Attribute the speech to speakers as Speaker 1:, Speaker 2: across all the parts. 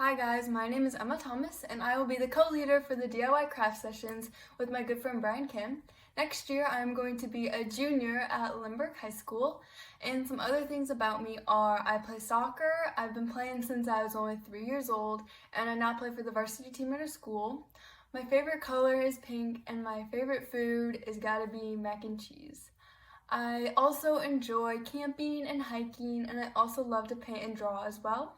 Speaker 1: Hi guys, my name is Emma Thomas and I will be the co-leader for the DIY craft sessions with my good friend Bryan Kim. Next year I am going to be a junior at Lindbergh High School, and some other things about me are I play soccer. I've been playing since I was only 3 years old and I now play for the varsity team at our school. My favorite color is pink and my favorite food is gotta be mac and cheese. I also enjoy camping and hiking, and I also love to paint and draw as well.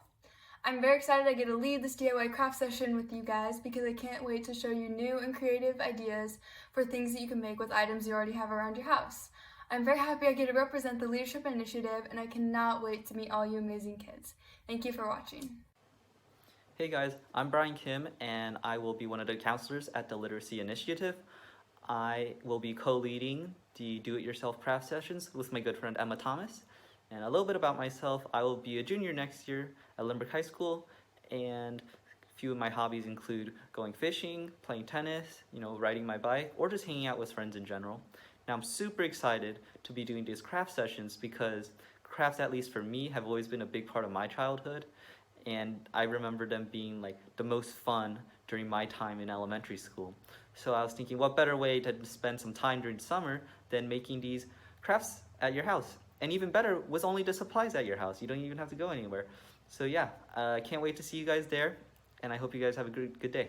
Speaker 1: I'm very excited I get to lead this DIY craft session with you guys because I can't wait to show you new and creative ideas for things that you can make with items you already have around your house. I'm very happy I get to represent the Leadership Initiative, and I cannot wait to meet all you amazing kids. Thank you for watching.
Speaker 2: Hey guys, I'm Bryan Kim and I will be one of the counselors at the Literacy Initiative. I will be co-leading the do-it-yourself craft sessions with my good friend Emma Thomas. And a little bit about myself, I will be a junior next year at Lindbergh High School, and a few of my hobbies include going fishing, playing tennis, riding my bike, or just hanging out with friends in general. Now I'm super excited to be doing these craft sessions because crafts, at least for me, have always been a big part of my childhood, and I remember them being like the most fun during my time in elementary school. So I was thinking, what better way to spend some time during summer than making these crafts at your house? And even better, with only the supplies at your house. You don't even have to go anywhere. So yeah, I can't wait to see you guys there, and I hope you guys have a good day.